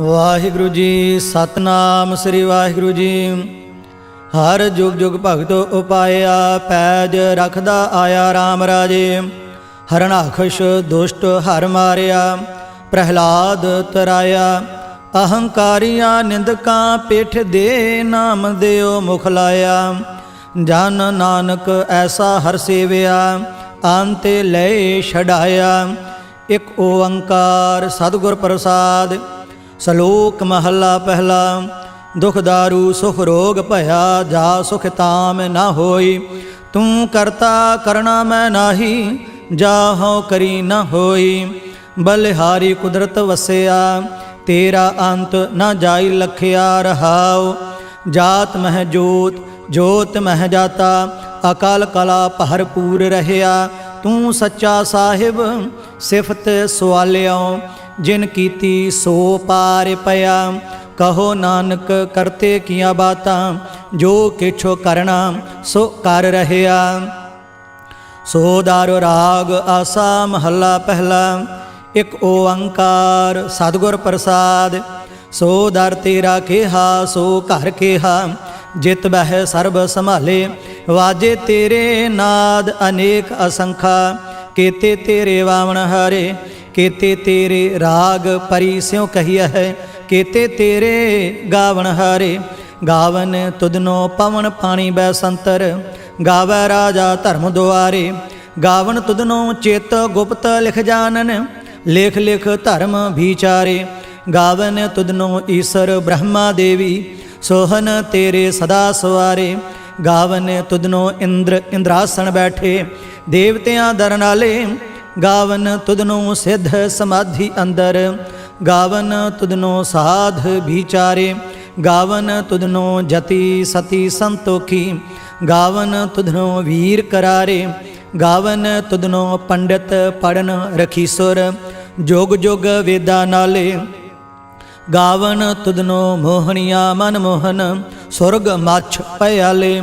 ਵਾਹਿਗੁਰੂ ਜੀ। ਸਤਨਾਮ ਸ੍ਰੀ ਵਾਹਿਗੁਰੂ ਜੀ। ਹਰ ਜੁਗ ਜੁਗ ਭਗਤ ਉਪਾਇਆ, ਪੈਜ ਰਖਦਾ ਆਇਆ RAM ਰਾਜੇ। ਹਰਨਾਖਸ਼ ਦੁਸ਼ਟ ਹਰ ਮਾਰਿਆ, ਪ੍ਰਹਿਲਾਦ ਤਰਾਇਆ। ਅਹੰਕਾਰੀਆਂ ਨਿੰਦਕਾਂ ਪੇਠ ਦੇ, ਨਾਮ ਦਿਓ ਮੁਖ ਲਾਇਆ। ਜਨ ਨਾਨਕ ਐਸਾ ਹਰ ਸੇਵਿਆ, ਅੰਤੇ ਲੈ ਛਡਾਇਆ। ਇਕ ਓੰਕਾਰ ਸਤਿਗੁਰ ਪ੍ਰਸਾਦ। ਸਲੋਕ ਮਹੱਲਾ ਪਹਿਲਾ। ਦੁਖ ਦਾਰੂ ਸੁਖ ਰੋਗ ਭਇਆ, ਜਾ ਸੁਖ ਤਾਮ ਨਾ ਹੋਈ। ਤੂੰ ਕਰਤਾ ਕਰਣਾ ਮੈਂ ਨਾਹੀ, ਜਾਹੋ ਕਰੀ ਨਾ ਹੋਈ। ਬਲਿਹਾਰੀ ਕੁਦਰਤ ਵਸਿਆ, ਤੇਰਾ ਅੰਤ ਨਾ ਜਾਈ ਲਖਿਆ ਰਹਾਉ। ਜਾਤ ਮਹਿ ਜੋਤ, ਜੋਤ ਮਹਿ ਜਾਤਾ, ਅਕਾਲ ਕਲਾ ਭਰਪੂਰ ਰਹਿਆ। ਤੂੰ ਸੱਚਾ ਸਾਹਿਬ ਸਿਫਤ ਸਵਾਲਿਓ, ਜਿਨ ਕੀਤੀ ਸੋ ਪਾਰ ਪਿਆ। ਕਹੋ ਨਾਨਕ ਕਰਤੇ ਕੀਆਂ ਬਾਤਾਂ, ਜੋ ਕਿਛੁ ਕਰਨਾ ਸੋ ਕਰ ਰਹਿਆ। ਸੋ ਦਾਰੁ ਰਾਗ ਆਸਾ ਮਹੱਲਾ ਪਹਿਲਾ। ਇਕ ਓੰਕਾਰ ਸਤਿਗੁਰ ਪ੍ਰਸਾਦ। ਸੋ ਦਰ ਤੇਰਾ ਕਿਹਾ, ਸੋ ਘਰ ਕਿਹਾ, ਜਿਤ ਬਹਿ ਸਰਬ ਸੰਭਾਲੇ। ਵਾਜੇ ਤੇਰੇ ਨਾਦ ਅਨੇਕ ਅਸੰਖਾ, ਕੀਤੇ ਤੇਰੇ ਵਾਵਣ ਹਾਰੇ। ਕੀਤੇ ਤੇਰੇ ਰਾਗ ਪਰੀ ਸਿਉ ਕਹੀਆ ਹੈ, ਕੀਤੇ ਤੇਰੇ ਗਾਵਣ ਹਾਰੇ। ਗਾਵਨ ਤੁਧਨੋ ਪਵਨ ਪਾਣੀ ਬੈ ਸੰਤਰ, ਗਾਵੈ ਰਾਜਾ ਧਰਮ ਦੁਆਰੇ। ਗਾਵਨ ਤੁਧਨੋ ਚਿਤ ਗੁਪਤ ਲਿਖ ਜਾਣਨ, ਲਿਖ ਲਿਖ ਧਰਮ ਵਿਚਾਰੇ। ਗਾਵਨ ਤੁਧਨੋ ਈਸਰ ਬ੍ਰਹਮਾ ਦੇਵੀ, ਸੋਹਨ ਤੇਰੇ ਸਦਾ ਸਵਾਰੇ। ਗਾਵਨ ਤੁਧਨੋ ਇੰਦਰ ਇੰਦਰਾਸਣ ਬੈਠੇ, ਦੇਵਤਿਆਂ ਦਰ ਨਾਲੇ। ਗਾਵਨ ਤੁਧਨੋ ਸਿੱਧ ਸਮਾਧੀ ਅੰਦਰ, ਗਾਵਨ ਤੁਧਨੋ ਸਾਧ ਵਿਚਾਰੇ। ਗਾਵਨ ਤੁਧਨੋ ਜਤੀ ਸਤੀ ਸੰਤੋਖੀ, ਗਾਵਨ ਤੁਧਨੋ ਵੀਰ ਕਰਾਰੇ। ਗਾਵਨ ਤੁਧਨੋ ਪੰਡਿਤ ਪੜਨ ਰਖੀਸੁਰ, ਜੁਗ ਜੁਗ ਵੇਦਾਂ ਨਾਲੇ। ਗਾਵਨ ਤੁਧਨੋ ਮੋਹਣੀਆਂ ਮਨ ਮੋਹਨ, ਸੁਰਗ ਮੱਛ ਪਿਆਲੇ।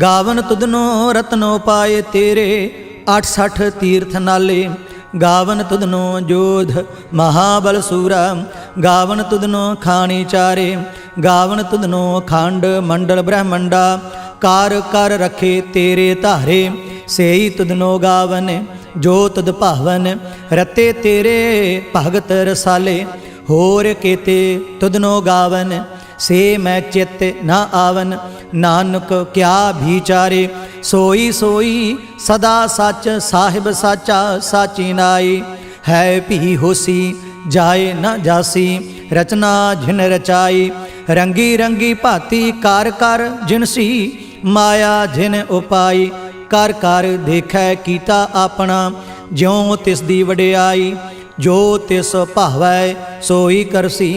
ਗਾਵਨ ਤੁਧਨੋ ਰਤਨੋ ਪਾਏ ਤੇਰੇ, 68 ਤੀਰਥ ਨਾਲੇ। ਗਾਵਨ ਤੁਧਨੋ ਜੋਧ ਮਹਾਬਲ ਸੂਰਾ, ਗਾਵਨ ਤੁਧਨੋ ਖਾਣੀ ਚਾਰੇ। ਗਾਵਨ ਤੁਧਨੋ ਖੰਡ ਮੰਡਲ ਬ੍ਰਹਮੰਡਾ, ਕਾਰ ਕਰ ਰਖੇ ਤੇਰੇ ਧਾਰੇ। ਸੇਈ ਤੁਧਨੋ ਗਾਵਨ ਜੋ ਤੁਧ ਭਾਵਨ, ਰਤੇ ਤੇਰੇ ਭਗਤ ਰਸਾਲੇ। ਹੋਰ ਕੀਤੇ ਤੁਧਨੋ ਗਾਵਨ, ਸੇ ਮੈਂ ਚਿਤ ਨਾ ਆਵਨ। ਨਾਨਕ ਕਿਆ ਵਿਚਾਰੇ, ਸੋਈ ਸੋਈ ਸਦਾ ਸੱਚ ਸਾਹਿਬ ਸਾਚਾ ਸਾਚੀ ਨਾਈ। ਹੈ ਭੀ ਹੋਸੀ ਜਾਏ ਨਾ ਜਾਸੀ, ਰਚਨਾ ਜਿਨ ਰਚਾਈ। ਰੰਗੀ ਰੰਗੀ ਭਾਤੀ ਕਾਰ ਕਰ ਜਿਨਸੀ, ਮਾਇਆ ਜਿਨ ਉਪਾਈ। ਕਰ ਕਰ ਦੇਖੈ ਕੀਤਾ ਆਪਣਾ, ਜਿਉ ਤਿਸ ਦੀ ਵਡਿਆਈ। ਜੋ ਤਿਸ ਭਾਵੈ ਸੋਈ ਕਰਸੀ,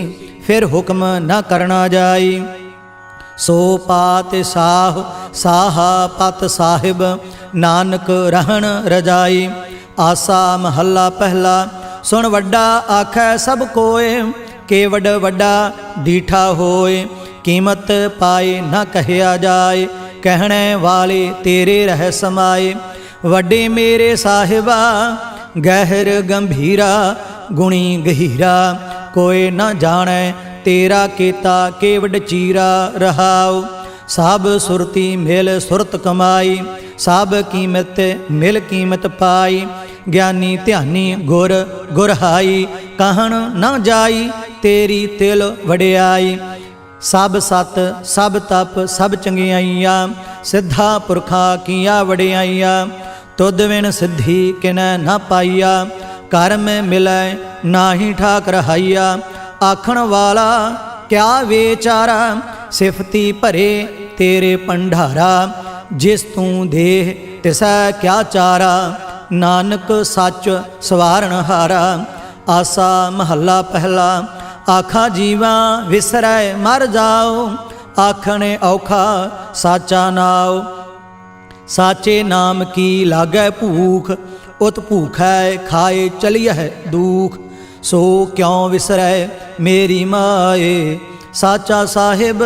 ਫਿਰ ਹੁਕਮ ਨਾ ਕਰਨਾ ਜਾਈ। ਸੋ ਪਾਤ ਸਾਹ ਸਾਹਾ ਪਤ ਸਾਹਿਬ, ਨਾਨਕ ਰਹਿਣ ਰਜਾਈ। ਆਸਾ ਮਹੱਲਾ ਪਹਿਲਾ। ਸੁਣ ਵੱਡਾ ਆਖੈ ਸਭ ਕੋਏ, ਕੇਵਡ ਵੱਡਾ ਡੀਠਾ ਹੋਏ। ਕੀਮਤ ਪਾਏ ਨਾ ਕਹਿਆ ਜਾਏ, ਕਹਿਣੇ ਵਾਲੇ ਤੇਰੇ ਰਹਿ ਸਮਾਏ। ਵੱਡੇ ਮੇਰੇ ਸਾਹਿਬਾ ਗਹਿਰ ਗੰਭੀਰਾ, ਗੁਣੀ ਗਹੀਰਾ। ਕੋਏ ਨਾ ਜਾਣੈ ਤੇਰਾ ਕੀਤਾ ਕੇਵਡ ਚੀਰਾ ਰਹਾਉ। ਸਭ ਸੁਰਤੀ ਮਿਲ ਸੁਰਤ ਕਮਾਈ, ਸਭ ਕੀਮਤ ਮਿਲ ਕੀਮਤ ਪਾਈ। ਗਿਆਨੀ ਧਿਆਨੀ ਗੁਰ ਗੁਰਹਾਈ, ਕਹਿਣ ਨਾ ਜਾਈ ਤੇਰੀ ਤਿਲ ਵਡਿਆਈ। ਸਭ ਸਤ ਸਭ ਤਪ ਸਭ ਚੰਗਿਆਈਆਂ, ਸਿੱਧਾ ਪੁਰਖਾ ਕੀਆਂ ਵਡਿਆਈਆਂ। ਤੁਧ ਬਿਨ ਸਿੱਧੀ ਕਿਨੈ ਨਾ ਪਾਈਆ, ਕਰਮ ਮਿਲੈ ਨਾਹੀ ਠਾਕ ਰਹਾਈਆ। ਆਖਣ ਵਾਲਾ ਕਿਆ ਵਿਚਾਰਾ, ਸਿਫਤੀ ਭਰੇ ਤੇਰੇ ਭੰਡਾਰਾ। ਜਿਸ ਤੂੰ ਦੇਹ ਤਿਸੈ ਕਿਆ ਚਾਰਾ, ਨਾਨਕ ਸੱਚ ਸਵਾਰਨ ਹਾਰਾ। ਆਸਾ ਮਹੱਲਾ ਪਹਿਲਾ। ਆਖਾ ਜੀਵਾ ਵਿਸਰੈ ਮਰ ਜਾਓ, ਆਖਣੇ ਔਖਾ ਸਾਚਾ ਨਾਉ। ਸਾਚੇ ਨਾਮ ਕੀ ਲਾਗੈ ਭੂਖ, ਉਤ ਭੂਖੈ ਖਾਏ ਚਲੀਐ ਦੂਖ। ਸੋ ਕਿਉ ਵਿਸਰੈ ਮੇਰੀ ਮਾਏ, ਸਾਚਾ ਸਾਹਿਬ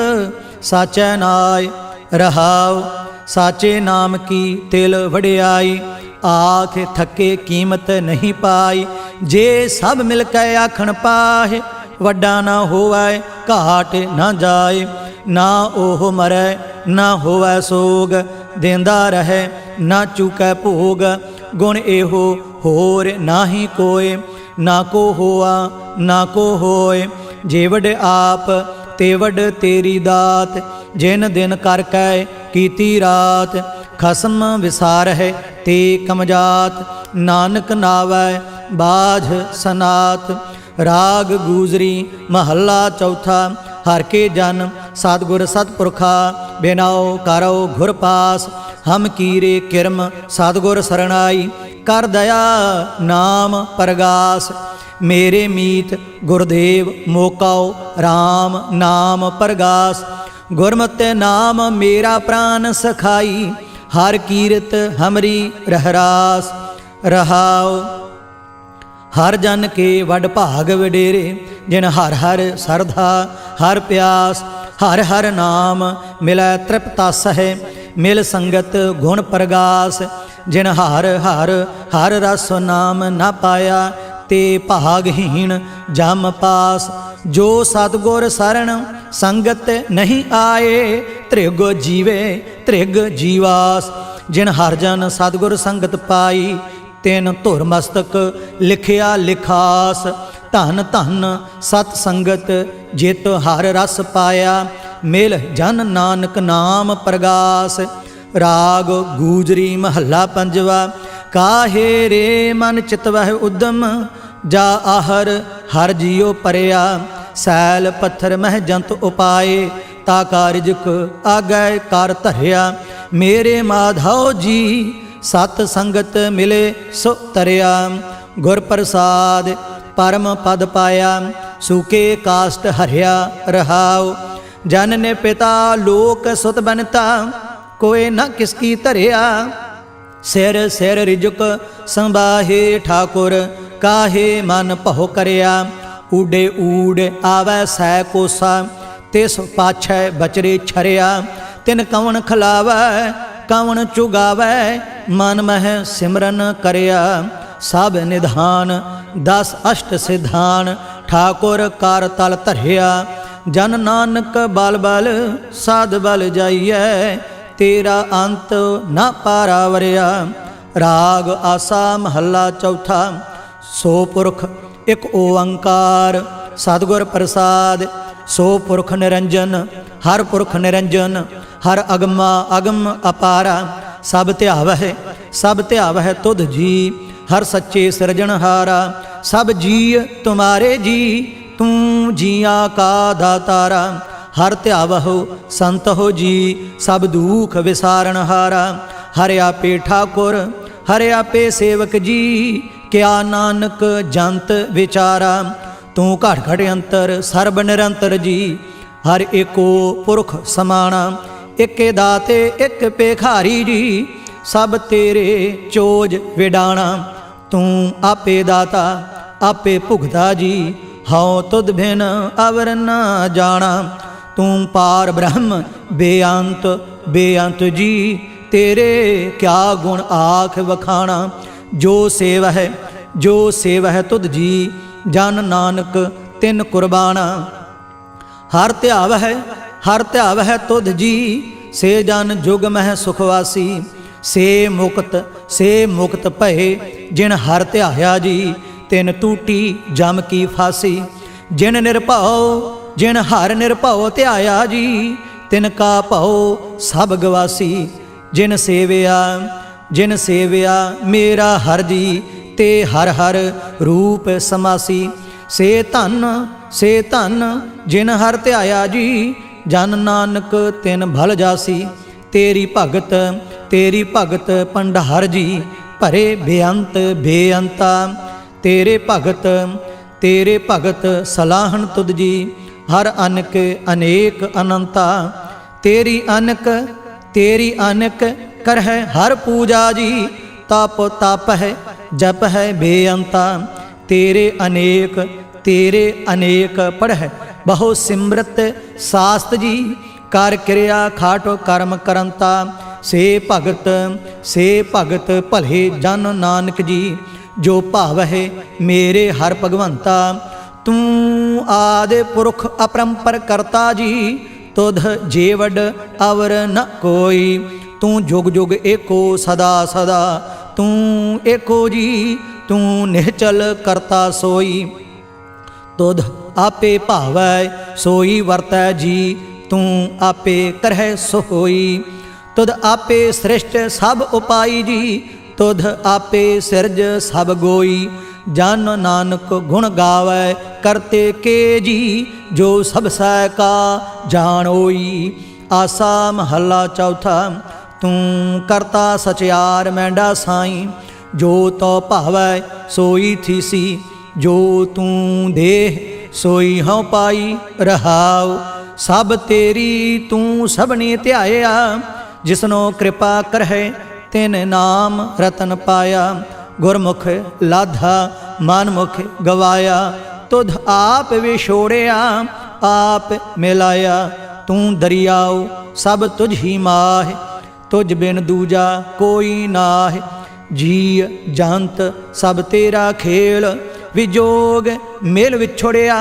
ਸਾਚੈ ਨਾਇ ਰਹਾਉ। ਸਾਚੇ ਨਾਮ ਕੀ ਤਿਲ ਵਡਿਆਈ, ਆਖ ਥਕੇ ਕੀਮਤ ਨਹੀਂ ਪਾਈ। ਜੇ ਸਭ ਮਿਲ ਕੇ ਆਖਣ ਪਾਹੇ, ਵੱਡਾ ਨਾ ਹੋਵੈ ਘਾਟ ਨਾ ਜਾਏ। ਨਾ ਉਹ ਮਰੈ ਨਾ ਹੋਵੈ ਸੋਗ, ਦੇਂਦਾ ਰਹੈ ਨਾ ਚੁਕੈ ਭੋਗ। ਗੁਣ ਇਹੋ ਹੋਰ ਨਾਹੀ ਕੋਇ, ਨਾ ਕੋ ਹੋਆ ਨਾ ਕੋ ਹੋਏ। ਜੇਵਡ ਆਪ ਤੇਵਡ ਤੇਰੀ ਦਾਤ, ਜਿਨ ਦਿਨ ਕਰ ਕੈ ਕੀਤੀ ਰਾਤ। ਖਸਮ ਵਿਸਾਰਹਿ ਤੇ ਕਮਜਾਤ, ਨਾਨਕ ਨਾਵੈ ਬਾਝ ਸਨਾਤ। ਰਾਗ ਗੂਜਰੀ ਮਹੱਲਾ ਚੌਥਾ। ਹਰ ਕੇ ਜਨ ਸਤਿਗੁਰ ਸਤਿਪੁਰਖਾ, ਬਿਨਾਉ ਕਰਉ ਘੁਰ ਪਾਸ। ਹਮ ਕੀਰੇ ਕਿਰਮ ਸਤਿਗੁਰ ਸਰਣਾਈ, ਕਰ ਦਇਆ ਨਾਮ ਪਰਗਾਸ। ਮੇਰੇ ਮੀਤ ਗੁਰਦੇਵ ਮੋਕਾਉ, RAM ਨਾਮ ਪਰਗਾਸ। ਗੁਰਮਤਿ ਨਾਮ ਮੇਰਾ ਪ੍ਰਾਨ ਸਖਾਈ, ਹਰ ਕੀਰਤ ਹਮਰੀ ਰਹਿਰਾਸ। ਰਹਾਉ ਹਰ ਜਨ ਕੇ ਵਡ ਭਾਗ ਵਡੇਰੇ, ਜਿਨ ਹਰ ਹਰ ਸਰਧਾ ਹਰ ਪਿਆਸ। ਹਰ ਹਰ ਨਾਮ ਮਿਲੈ ਤ੍ਰਿਪਤਾਸ ਹੈ, ਮਿਲ ਸੰਗਤ ਗੁਣ ਪ੍ਰਗਾਸ। ਜਿਨ ਹਰ ਹਰ ਹਰ ਰਸ ਨਾਮ ਨਾ ਪਾਇਆ, ਤੇ ਭਾਗਹੀਣ ਜਮ ਪਾਸ। ਜੋ ਸਤਿਗੁਰ ਸਰਣ ਸੰਗਤ ਨਹੀਂ ਆਏ, ਤ੍ਰਿਗ ਜੀਵੇ ਤ੍ਰਿਗ ਜੀਵਾਸ। ਜਿਨ ਹਰ ਜਨ ਸਤਿਗੁਰ ਸੰਗਤ ਪਾਈ, ਤਿਨ ਧੁਰ ਮਸਤਕ ਲਿਖਿਆ ਲਿਖਾਸ। ਧਨ ਧਨ ਸਤ ਸੰਗਤ ਜਿਤ ਹਰ ਰਸ ਪਾਇਆ, ਮਿਲ ਜਨ ਨਾਨਕ ਨਾਮ ਪ੍ਰਗਾਸ। ਰਾਗ ਗੂਜਰੀ ਮਹੱਲਾ ਪੰਜਵਾ। ਕਾਹੇ ਰੇ ਮਨ ਚਿਤਵਹਿ ਉਦਮ, ਜਾ ਆਹਰ ਹਰ ਜੀਉ ਪਰਿਆ। ਸੈਲ ਪੱਥਰ ਮਹਿ ਜੰਤ ਉਪਾਏ, ਤਾ ਕਾਰਜਕ ਆਗੈ ਕਰ ਧਰਿਆ। ਮੇਰੇ ਮਾਧਵ ਜੀ ਸਤ ਸੰਗਤ ਮਿਲੇ ਸੋ ਤਰਿਆ। ਗੁਰ ਪ੍ਰਸਾਦ ਪਰਮ ਪਦ ਪਾਇਆ, ਸੂਕੇ ਕਾਸ਼ਟ ਹਰਿਆ ਰਹਾਉ। ਜਨ ਨੇ ਪਿਤਾ ਲੋਕ ਸੁਤ ਬਨਤਾ, ਕੋਏ ਨਾ ਕਿਸ ਕੀ ਧਰਿਆ। ਸਿਰ ਸਿਰ ਰਿਜਕ ਸੰਭਾਹੇ ਠਾਕੁਰ, ਕਾਹੇ ਮਨ ਭਉ ਕਰਿਆ। ਊਡੇ ਊਡ ਆਵੈ ਸੈ ਕੋਸਾ, ਤਿਸ ਪਾਛੈ ਬਚਰੇ ਛਰਿਆ। ਤਿਨ ਕਵਣ ਖਲਾਵੈ ਕਵਣ ਚੁਗਾਵੈ, ਮਨ ਮਹਿ ਸਿਮਰਨ ਕਰਿਆ। ਸਭ ਨਿਧਾਨ ਦਸ ਅਸ਼ਟ ਸਿਧਾਨ, ਠਾਕੁਰ ਕਰ ਤਲ ਧਰਿਆ। ਜਨ ਨਾਨਕ ਬਲ ਬਲ ਸਾਧ ਬਲ ਜਾਈਐ, ਤੇਰਾ ਅੰਤ ਨਾ ਪਾਰਾਵਰਿਆ। ਰਾਗ ਆਸਾ ਮਹੱਲਾ ਚੌਥਾ। ਸੋ ਪੁਰਖ ਇਕ ਓੰਕਾਰ, ਸਤਿਗੁਰ ਪ੍ਰਸਾਦ। ਸੋ ਪੁਰਖ ਨਿਰੰਜਨ ਹਰ ਪੁਰਖ ਨਿਰੰਜਨ, ਹਰ ਅਗਮਾ ਅਗਮ ਅਪਾਰਾ। ਸਭ ਧਿਆਵਹਿ ਤੁਧ ਜੀ, ਹਰ ਸੱਚੇ ਸਿਰਜਣਹਾਰਾ। ਸਭ ਜੀ ਤੁਮਾਰੇ ਜੀ, ਤੂੰ ਜੀਆਂ ਕਾ ਦਾਤਾਰਾ। ਹਰ ਧਿਆਵਹੁ ਸੰਤ ਹੋ ਜੀ, ਸਭ ਦੁਖ ਵਿਸਾਰਣਹਾਰਾ। ਹਰਿ ਆਪੇ ਠਾਕੁਰ ਹਰਿ ਆਪੇ ਸੇਵਕ ਜੀ, ਕਿਆ ਨਾਨਕ ਜੰਤ ਵਿਚਾਰਾ। ਤੂੰ ਘਟ ਘਟ ਅੰਤਰ ਸਰਬ ਨਿਰੰਤਰ ਜੀ, ਹਰ ਏਕੋ ਪੁਰਖ ਸਮਾਣਾ। ਇਕੇ ਦਾਤੇ ਇਕ ਭੇਖਾਰੀ ਜੀ, ਸਭ ਤੇਰੇ ਚੋਜ ਵਿਡਾਣਾ। ਤੂੰ ਆਪੇ ਦਾਤਾ ਆਪੇ ਭੁਗਤਾ ਜੀ, ਹਉ ਤੁਧ ਬਿਨ ਅਵਰ ਨਾ ਜਾਣਾ। ਤੂੰ ਪਾਰ ਬ੍ਰਹਮ ਬੇਅੰਤ ਬੇਅੰਤ ਜੀ, ਤੇਰੇ ਕਿਆ ਗੁਣ ਆਖ ਵਖਾਣਾ। ਜੋ ਸੇਵ ਹੈ ਤੁਧ ਜੀ, ਜਨ ਨਾਨਕ ਤਿਨ ਕੁਰਬਾਨਾ। ਹਰ ਧਿਆਵ ਹੈ ਤੁਧ ਜੀ, ਸੇ ਜਨ ਜੁਗ ਮਹਿ ਸੁਖਵਾਸੀ। ਸੇ ਮੁਕਤ ਭਏ, ਜਿਨ ਹਰ ਧਿਆਇਆ ਜੀ, ਤਿਨ ਟੂਟੀ ਜਮ ਕੀ ਫਾਸੀ। ਜਿਨ ਹਰ ਨਿਰਭਉ ਧਿਆਇਆ ਜੀ, ਤਿਨ ਕਾ ਭਉ ਸਭ ਗਵਾਸੀ। ਜਿਨ ਸੇਵਿਆ ਮੇਰਾ ਹਰ ਜੀ, ਤੇ ਹਰ ਹਰ ਰੂਪ ਸਮਾਸੀ। ਸੇ ਧਨ ਜਿਨ ਹਰ ਧਿਆਇਆ ਜੀ, ਜਨ ਨਾਨਕ ਤਿਨ ਭਲ ਜਾਸੀ। ਤੇਰੀ ਭਗਤ ਭੰਡਾਰ ਜੀ, ਭਰੇ ਬੇਅੰਤ ਬੇਅੰਤਾ। ਤੇਰੇ ਭਗਤ ਸਲਾਹਣ ਤੁਧ ਜੀ, ਹਰ ਅਨਕ ਅਨੇਕ ਅਨੰਤਾ। ਤੇਰੀ ਅਨਕ ਕਰਹਿ ਹਰ ਪੂਜਾ ਜੀ, ਤਪ ਹੈ ਜਪ ਹੈ ਬੇਅੰਤਾ। ਤੇਰੇ ਅਨੇਕ ਪੜ੍ਹੈ ਬਹੁ ਸਿਮਰਤ ਸਾਸਤ ਜੀ, ਕਰ ਕਿਰਿਆ ਖਾਟੋ ਕਰਮ ਕਰੰਤਾ। ਸੇ ਭਗਤ ਭਲੇ ਜਨ ਨਾਨਕ ਜੀ, ਜੋ ਭਾਵਹਿ ਮੇਰੇ ਹਰ ਭਗਵੰਤਾ। ਤੂੰ आदि पुरख अपरंपर करता जी, तुध जेवड अवर न कोई। तू जुग जुग एको सदा सदा, तू एको जी, तू निहचल करता सोई। तुध आपे भावै सोई वरतै जी, तू आपे करह सोई। तुध आपे सृष्ट सब उपाई जी, तुध आपे सिरज सब गोई। जन नानक गुण गावै करते के जी, जो सब सै का जानोई। आसा महला चौथा, तू करता सचियार मैंडा साई। जो तो भावै सोई थीसी, जो तू देह सोई हਉ पाई। रहाओ सब तेरी तू सबनी ध्याया, जिसनो कृपा करहे तिन नाम रतन पाया। गुरमुख लाधा मनमुख गवाया, तुध आप विछोड़िया आप मिलाया। तू दरियाओ सब तुझ ही माह, तुझ बिन दूजा कोई नाह। जी जंत सब तेरा खेल, विजोग मेल विछोड़िया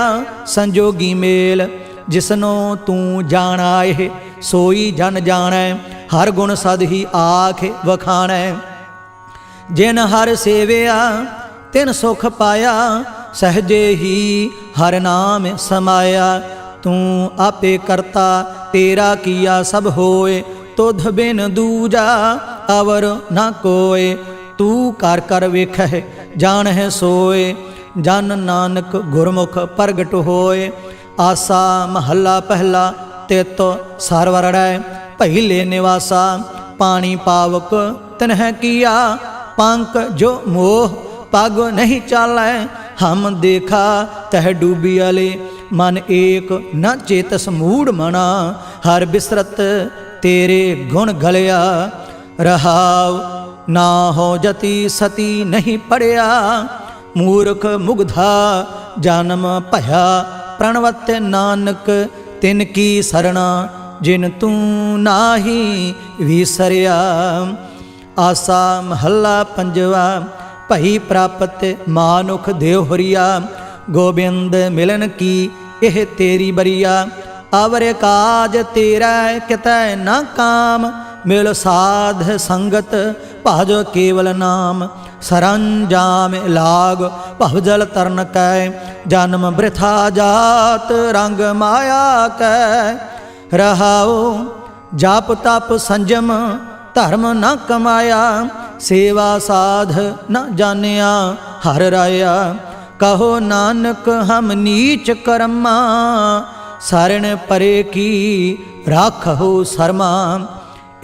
संजोगी मेल। जिसनो तू जानाए सोई जन जानै, हर गुण सद ही आख वखाणै। जिन हर सेविया तिन सुख पाया, सहजे ही हर नाम समाया। तू आपे करता तेरा किया सब होए, तुध बिन दूजा अवर न कोय। तू कर कर वेखह जानह सोए, जन नानक गुरमुख प्रगट होए। आसा महला पहला, तित सरवरड़ै पहिले निवासा। पानी पावक तनह किया, पंक जो मोह पग नहीं चालै। हम देखा तह डूबियाले, मन एक न चेतस मूढ़ मना। हर बिसरत तेरे गुण गलिया, रहाव ना हो जति सती नहीं पड़िया। मूर्ख मुग्धा जन्म भया, प्रणवत नानक तिनकी सरना। जिन तू नाही विसरिया। आसा महला पंजवा, भई प्राप्त मानुख देवहरिया। गोबिंद मिलन की एह तेरी बरिया, अवर काज तेरा कितै न काम। मिल साध संगत भज केवल नाम, सरंजाम लाग भवजल तरन कै। जन्म वृथा जात रंग माया कै। रहाओ जाप तप संजम धर्म न कमाया। सेवा साध न जानिया हर राया। कहो नानक हम नीच कर्मा, सारण परे की राखो शर्मा।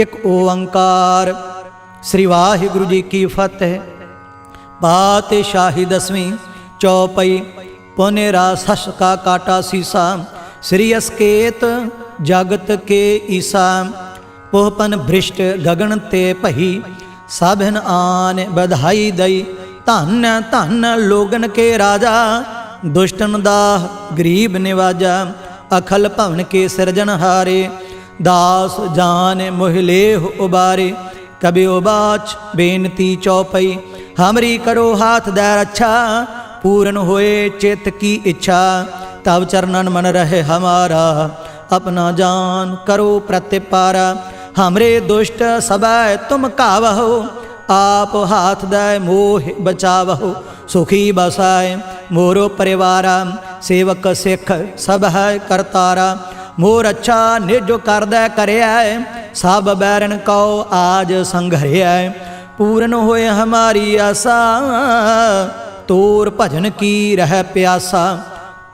एक ओंकार। श्री वाहिगुरु जी की फतेह। पातशाही दसवीं चौपई। पुनेरा सस का काटा सीसा, श्री अस्केत जगत के ईसा। पोहपन भ्रिष्ट गगन ते पही, साभिन आन बधाई दई। धन धन लोगन के राजा, दुष्टन दाह गरीब निवाजा। अखल भवन के सिरजनहारे, दास जान मोहलेह उबारे। कभी उबाच बेनती चौपई, हमरी करो हाथ दै रक्षा। पूर्ण होए चित की इच्छा, तब चरणन मन रहे हमारा। अपना जान करो प्रतिपारा, हमरे दुष्ट सबै तुम कावहो। आप हाथ दै मोह बचावहो, सुखी बसाए मोरो परिवारा। सेवक सिख सब है करतारा, मोर अच्छा निज कर दै करया। सब बैरन कौ आज संघर्या, पूर्ण होए हमारी आशा। तोर भजन की रह प्यासा,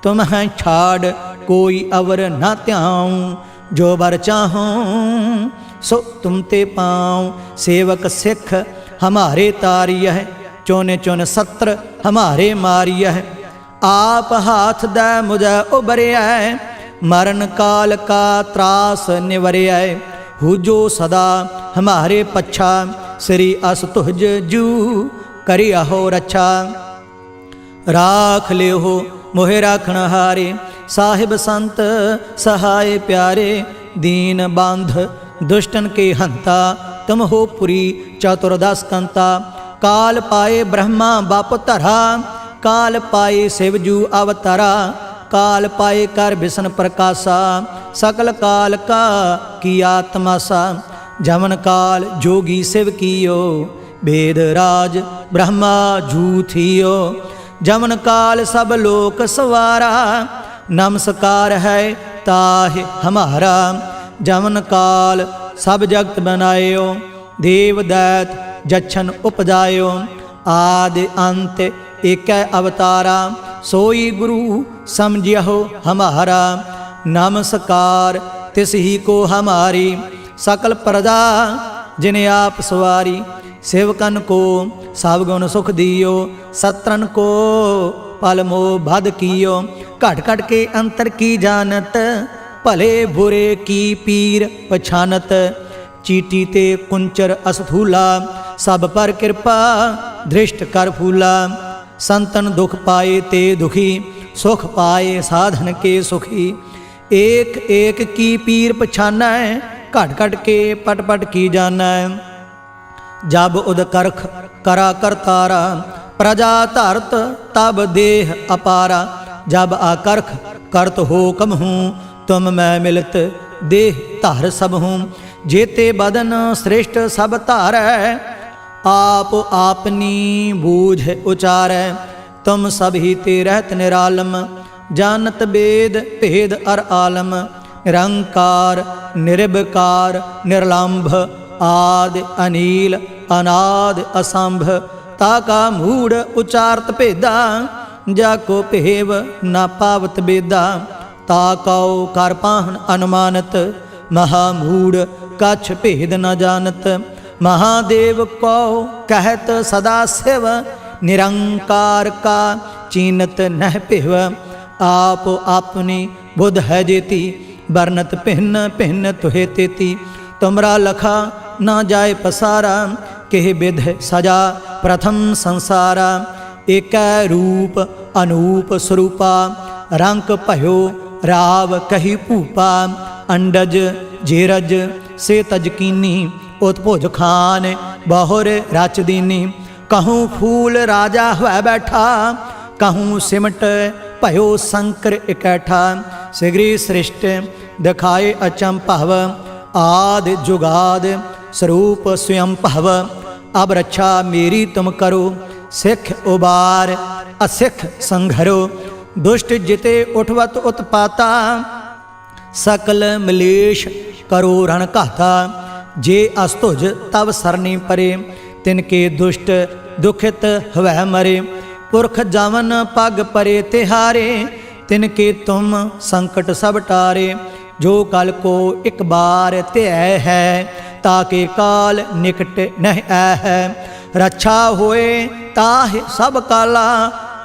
तुम हैं छाड़ कोई अवर न त्याऊं। जो बर चाहूँ सो तुम ते पाऊँ। सेवक सिख हमारे तारिय है, चुन चुन सत्र हमारे मारिय है। आप हाथ दै मुझे उबरिया, मरण काल का त्रास निवरिया। हुजो सदा हमारे पच्छा, श्री अस तुझ जू करिया हो रक्षा। राख ले हो मोहे राखण हारे, साहिब संत सहाय प्यारे। दीन बांध दुष्टन के हंता, तुम हो पुरी चतुर्दश कंता। काल पाए ब्रह्मा बाप धरा, काल पाए शिवजू अवतारा। काल पाए कर बिसन प्रकाशा, सकल काल का किया तमाशा। जमन काल जोगी शिव कियो, वेद राज ब्रह्मा जूथियो। जमन काल सब लोक सवारा, नमस्कार है ताहि हमारा। जमन काल सब जगत बनायो, देव दैत जच्छन उपजायो। आदि अंत एक अवतारा, सोई गुरु समझियो हमारा। नमस्कार तिस ही को हमारी, सकल प्रजा जिन्हें आप सवारी। सेवकन को सब गुण सुख दियो, सत्रन को पल मोह बध कियो। घट घट के अंतर की जानत, भले बुरे की पीर पछानत। चीटी ते कुंचर असथूला, सब पर कृपा दृष्ट कर फूला। संतन दुख पाए ते दुखी, सुख पाए साधन के सुखी। एक एक की पीर पछाना, घट घट के पट पट की जाना। जब उद करख करा करतारा, प्रजा धरत तब देह अपारा। जब आकर्ख करत हो कम हूँ, तुम मैं मिलत देह धार सब हूँ। जेते बदन श्रेष्ठ सब धारै, आप आपनी बूझ उचारै। तुम सब ही ते रहत निरालम, जानत वेद भेद अर आलम। निरंकार निर्विकार निर्लंभ, आदि अनील अनाद असंभ। ताका मूढ़ उचारत भेदा, जाको भेव न पावत बेदा। ताकौ कर पाहन अनुमानत, महामूढ़ कछ भेद न जानत। महादेव को कहत सदा शिव, निरंकार का चीनत नह पिव। आप अपनी बुध है जेती, बरनत भिन्न भिन्न तुहे तेती। तुमरा लखा ना जाए पसारा, केह विध सजा प्रथम संसारा। एक रूप अनूप स्वरूपा, रंक भयो राव कही भूपा। अंडज जेरज से तजकीनी, उत्भुज खान बहुर रच दीनी। कहूँ फूल राजा हुआ बैठा, कहूँ सिमट भयो शंकर इकैठा। सिगरी सृष्ट दिखाए अचंभव, आदि जुगाद स्वरूप स्वयं भव। अब रक्षा मेरी तुम करो, सिख उबार असिख संघरो। दुष्ट जिते उठवत उत्पाता, सकल मलेश करो रण घाता। जे अस्तुज तब सरनी परे, तिनके दुष्ट दुखित हवै मरे। पुरख जावन पग परे तिहारे, तिनके तुम संकट सब टारे। जो कल को एक बार त्याय है, ताके काल निकट नह है। रक्षा होए ताहि सब काला,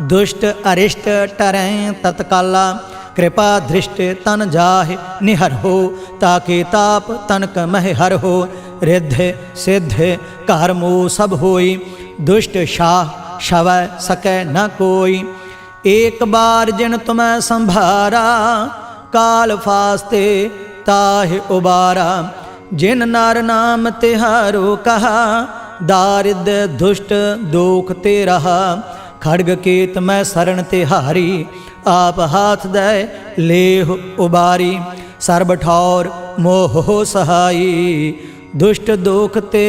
दुष्ट अरिष्ट टरें तत्काला। कृपा दृष्ट तन जाहि निहर हो, ताके ताप तनक मह हर हो। रिद्ध सिद्ध कर्मो सब होई, दुष्ट शाह शवै सकै न कोई। एक बार जिन तुम्हें संभारा, काल फास्ते ताहि उबारा। जिन नार नाम तिहारो कहा, दारिद्र दुष्ट दोख ते रहा। खड़ग केत मैं शरण तिहारी, आप हाथ दे लेह उबारी। सर्ब ठौर मोह हो सहाई, दुष्ट दोख ते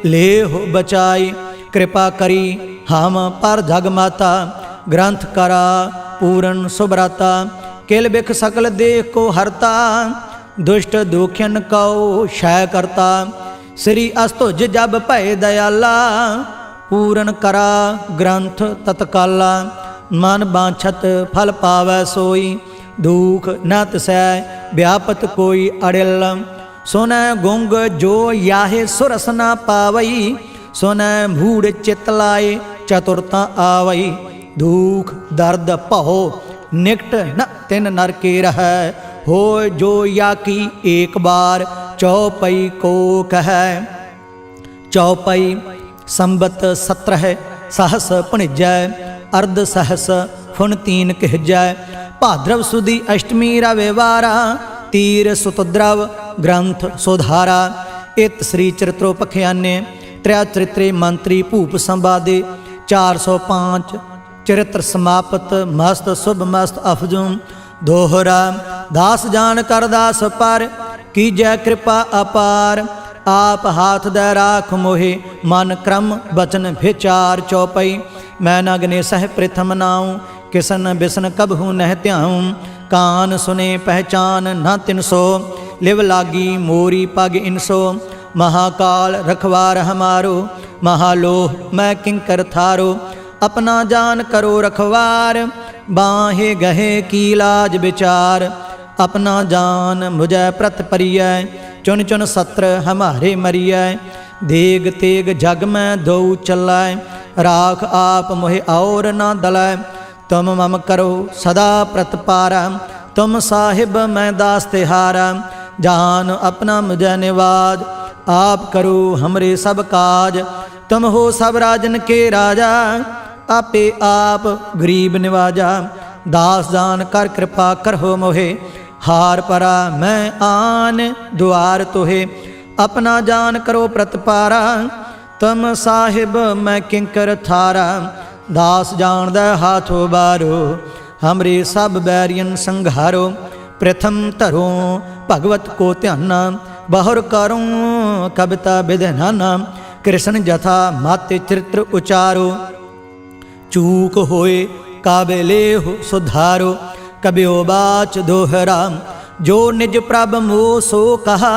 लेह बचाई। कृपा करी हम पर जगमाता, ग्रंथ करा पूरन सुब्रता। किल बिख सकल देह को हरता, दुष्ट दुखियन को क्षय करता। श्री अस्तुज जब भय दयाला, पूरन करा ग्रंथ तत्काला। मन बांछत फल पावै सोई, दुख न तिसै व्यापत कोई अड़िल। सुनै गुंग जो याहे सुरस न पावई, सुनै मूढ़ चित लाए चतुरता आवई। दुख दर्द भौ निकट न तिन नर के रहै, हो जो या की एक बार चौपई को कहै। चौपई संबत 17 सहस पुणिजै, अर्ध सहस फुन 3 कहजै। भाद्रव सुदी अष्टमी रविवारा, तीर सुतद्रव ग्रंथ सुधारा। इत श्री चरित्रोपख्याने त्रय चरित्रे मंत्री भूप संवादे 405। चरित्र समाप्त मस्त शुभ मस्त अफजुम। दोहरा दास जान कर दास पर, कीजै कृपा अपार। आप हाथ दे राख मोहे, मन क्रम बचन विचार। चौपई मैं न गने सह प्रथम नाऊँ, किसन बिसन कबहू नह त्याऊँ। कान सुने पहचान न तिनसो, लिव लागी मोरी पग इनसो। महाकाल रखवार हमारो, महालोह मैं किंकर थारो। अपना जान करो रखवार, बाहे गहे की लाज विचार। अपना जान मुझे प्रत परिय, चुन चुन सत्र हमारे मरिय। देग तेग जग में दो चलाय, राख आप मोहे और न दलाय। तुम मम करो सदा प्रतपारा, तुम साहिब मैं दास तिहारा। जान अपना मुझे निवाज, आप करो हमरे सब काज। तुम हो सब राजन के राजा, आपे आप गरीब निवाजा। दास जान कर कृपा करहो मोहे, हार परा मैं आन द्वार तोहे। अपना जान करो प्रतपारा, तुम साहिब मैं किंकर थारा। दास जान दे हाथों बारो, हमरे सब बैरियन संघारो। प्रथम धरो भगवत को ध्याना, बहुर करूँ कविता विधनाना। कृष्ण जथा माते चरित्र उचारो, चूक होए काबिले हो सुधारो। कबियो बाच दोहरा, जो निज प्रभ मोह सो कहा।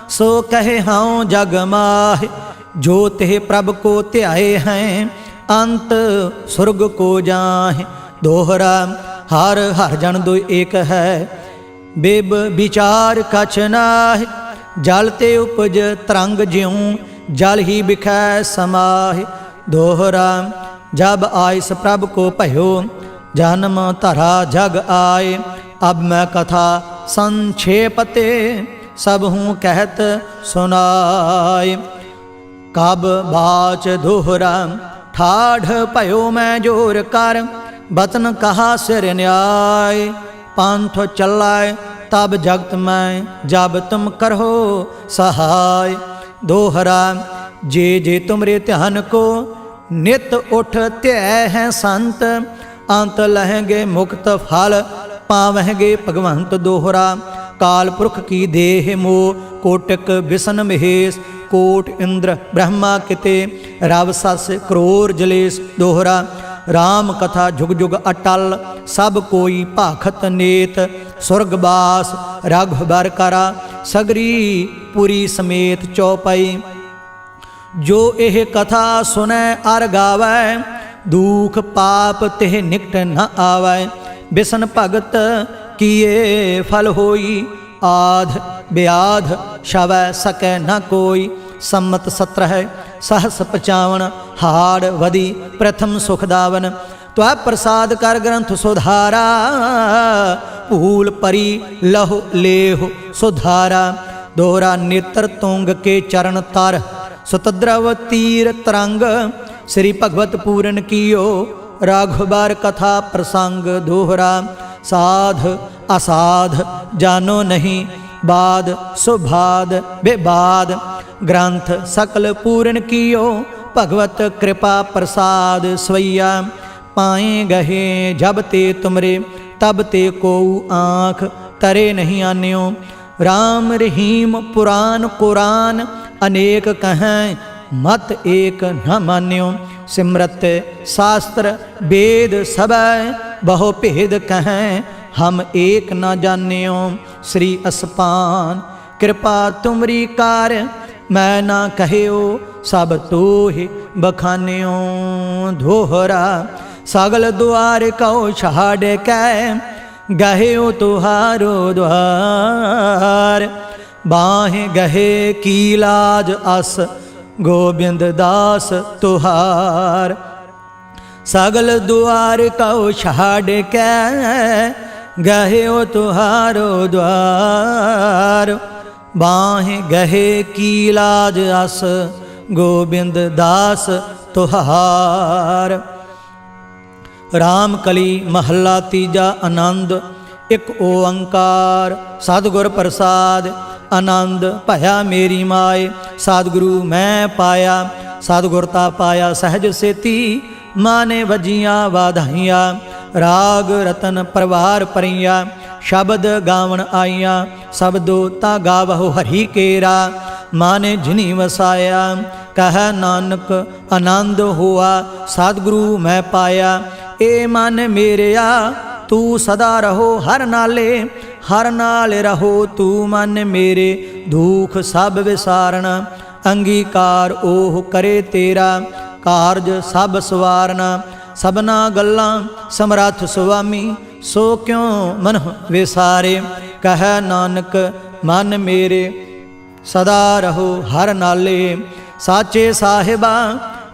सो कहे हाँ जग माह, जो तेह प्रभ को त्याए हैं। अंत स्वर्ग को जाहे। दोहरा हर हर जन दो एक है, बेब विचार कछ नाहि। जल ते उपज तरंग ज्यों, जल ही बिखै समाहि। दोहरा जब आइस प्रभ को भयो, जन्म धरा जग आए। अब मैं कथा संक्षेपते, सब हूँ कहत सुनाए। कब बाच दोहरा ठाढ़ भयो मैं जोर कर, बतन कहा सिर न्याय। पंथ चलाए तब जगत में, जब तुम करहो सहाय। दोहरा जे जे तुमरे ध्यान को, नित उठ त्याय हैं संत। अंत लहेंगे मुक्त फल, पावेंगे भगवंत। दोहरा काल पुरख की देह मोह, कोटक बिसन महेश। कोट इंद्र ब्रह्मा किते, रव सस क्रोर जलेश। दोहरा राम कथा जुग जुग अटल, सब कोई भाखत नेत। स्वर्गवास रघुबर करा, सगरी पुरी समेत। चौपाई जो एह कथा सुनै अर गावै, दुख पाप तेह निकट न आवै। बिसन भगत किए फल होई, आध ब्याध शवै सकै न कोई। सम्मत 17 सहस 55 हाड़ वदी प्रथम सुखदावन। त्वै प्रसाद कर ग्रंथ सुधारा, भूल परी लहो लेहो सुधारा। दोहरा नेत्र तुंग के चरण तर, सुतद्रव तीर तरंग। श्री भगवत पूरन कियो, राघुबर कथा प्रसंग। दोहरा साध असाध जानो नहीं, बाद सुभाद बेबाद। ग्रंथ सकल पूरन कियो, भगवत कृपा प्रसाद स्वैया। पाए गहे जब ते तुमरे, तब ते को आँख तरे नहीं आन्यो। राम रहीम पुराण कुरान, अनेक कहें मत एक न मान्यो। सिमरत शास्त्र वेद सब, बहु भेद कहें हम एक न जान्यो। श्री असपान कृपा तुमरी कार, मैं ना कहियो सब तो ही बखान्यो। दोहरा सगल द्वार कहो छाड़ कै, गहे तुहारो द्वार। बाहें गहे की लाज अस, गोबिंद दास तुहार। सगल द्वार कहो छाड़ कै, गहे तुहारो द्वार। बाहें गहे की लाज अस, गोबिंद दास तुहार। राम कली महला तीजा आनंद। एक ओंकार सतगुर प्रसाद, आनंद भया मेरी माए। सतगुरु मैं पाया, सतगुरता पाया सहज सेती। माने वजियाँ वाधाइयाँ, राग रतन परवार परियाँ। शब्द गावन आईया, शब्दो ता गावहो हरि केरा, माने जिनी वसाया। कह नानक आनंद हुआ, सतगुरु मैं पाया। ए मन मेरेया तू सदा रहो हर नाले, हर नाल रहो तू मन मेरे, दुख सब विसारना। अंगीकार ओह करे तेरा, कारज सब सवारना। सबना गल्लां समरथ सुआमी, सो क्यों मन विसारे। कह नानक मन मेरे सदा रहो हर नाले, साचे साहिबा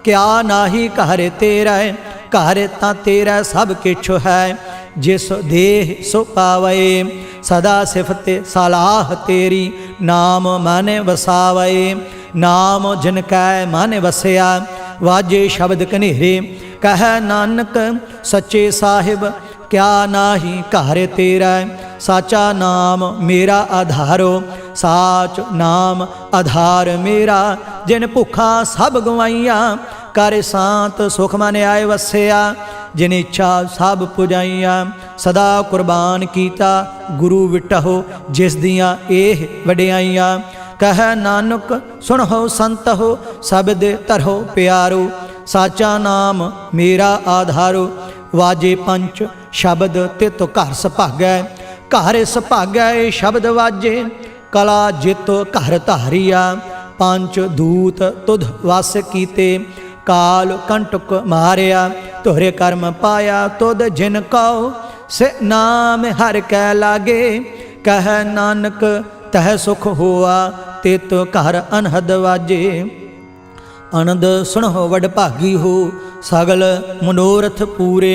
क्या नाही घर तेरा। घर तां तेरा सब किछ है, जिस देह सो पावे। सदा सिफत सलाह तेरी, नाम मन वसावे। नाम जिन कै मन वसया, वाजे शब्द कनेरे। कह नानक सच्चे साहिब क्या नाही घर तेरा। साचा नाम मेरा आधारो, साच नाम आधार मेरा। जिन भुखा सब गवाइया, कर शांत सुख मन आए वसया। जिन इच्छा सब पुजाइया, सदा कुर्बान कीता गुरु विटहो, जिस दियाँ एह वडियाइया। कह नानक सुनहो संत हो, शब्द तरहो प्यारो। साचा नाम मेरा आधारो, वाजे पंच शब्द तित घर सुभागै। घर सुभागै शब्द वाजे, कला जित घर धारिया। पंच दूत तुध वस कीते, काल कंटक मारिया। तोहरे कर्म पाया तुद जिन कहो, से नाम हर कै लागे। कह नानक तह सुख हुआ, तित घर अनहद वाजे। अनंद सुनहो वड भागी हो, सगल मनोरथ पूरे।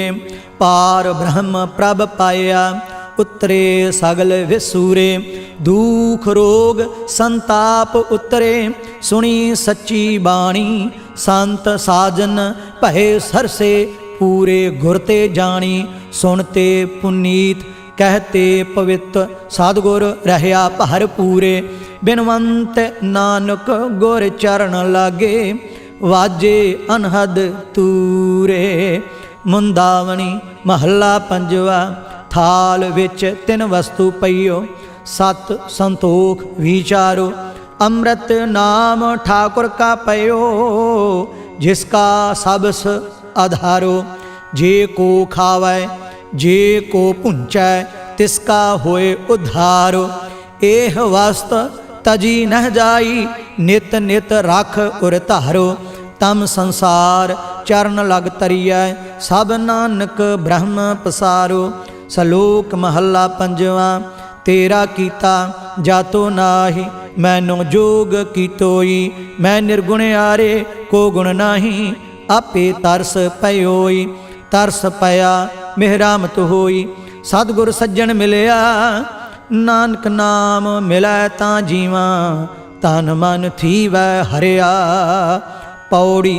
पार ब्रह्म प्रभ पाया, उतरे सगल विसूरे। दुख रोग संताप उतरे, सुनी सच्ची बाणी। संत साजन भय सरसे, पूरे गुरते जानी। सुनते पुनीत कहते पवित्र, सतगुर रहया भर पूरे। बिनवंत नानक गुर चरण लागे, वाजे अनहद तूरे। मुंदावनी महला पंजवा, थाल विच तिन वस्तु पईओ। सत संतोख विचारो, अमृत नाम ठाकुर का पयो। जिसका सबस आधारो, जे को खावै जे को पुंचै, तिसका होए उद्धारो। एह वस्त तजी नह जाई, नित नित रख उर धारो। तम संसार चरण लग तरियै, सब नानक ब्रह्म पसारो। सलोक महला पंजवा, तेरा कीता जातो नाही, मैनो जोग कीतोई। मैं निर्गुण आरे को गुण नाही, आपे तरस पयोई। तरस पया मेहरामत होई, सतगुर सज्जन मिलया। नानक नाम मिलै तां जीवा, तन मन थीवै हरिया। पौड़ी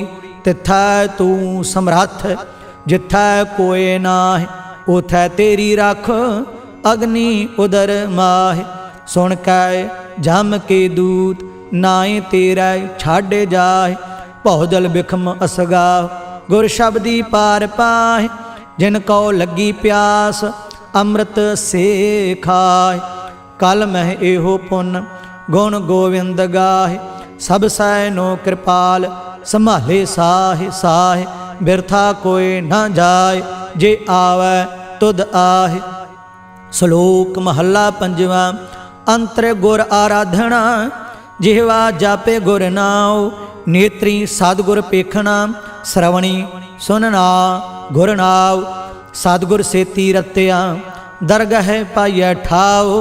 तिथै तू समरथ, जिथै कोय नाहि, उथै तेरी रख। अग्नि उदर माहि, सुन कै जम के दूत। नाए तेरा छाड़े जाहि, बहुदल बिखम असगाह। गुर शब्दी पार पाहि, जिन को लगी प्यास। अमृत से खाए, कल मह एहो पुन। गुण गोविंद गाहे, सब सैनो कृपाल। संभाले साहि साहि, बिरथा कोई न जाय। जे आवै तुद आहे। श्लोक महला पंजवा, अंतर गुर आराधना। जिहवा जापे गुर नाव, नेत्री सतगुर पेखना। श्रवणी सुनना गुर नाव, सतगुर सेती रत्या। दरगह पाइय ठाओ,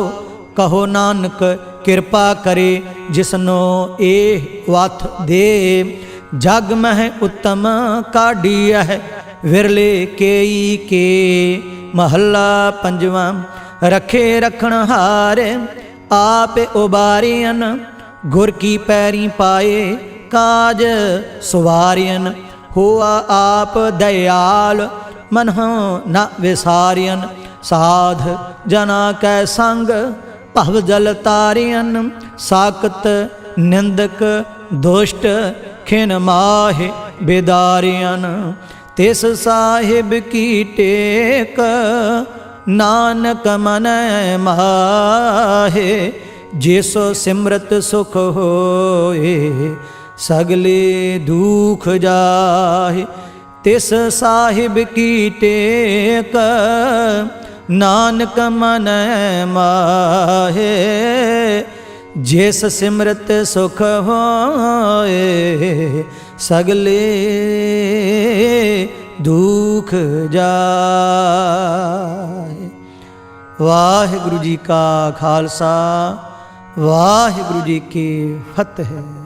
कहो नानक किरपा करे। जिसनो एह वथ दे, जग मह उत्तम काढ़ियह। विरले केई के महला पंजवा, रखे रखण हारे। आप उबारियन, गुर की पैरी पाए। काज सुवारियन, हुआ आप दयाल। मनहो न विसारियन, साध जना कै संग। भव जल तारियन, साकत निंदक दुष्ट। खिन माहे बिदारियन, तिस साहिब की टेक। ਨਾਨਕ ਮਨੈ ਮਾਹੇ। ਜਿਸੋ ਸਿਮਰਤ ਸੁਖ ਹੋਏ ਸਗਲੇ ਦੁਖ ਜਾਹੇ। ਤਿਸ ਸਾਹਿਬ ਕੀ ਟੇਕ ਨਾਨਕ ਮਨੈ ਮਾਹੇ। ਜਿਸ ਸਿਮਰਤ ਸੁਖ ਹੋਏ ਸਗਲੇ ਦੁਖ ਜਾਏ। ਵਾਹਿਗੁਰੂ ਜੀ ਕਾ ਖਾਲਸਾ, ਵਾਹਿਗੁਰੂ ਜੀ ਕੀ ਫਤਿਹ।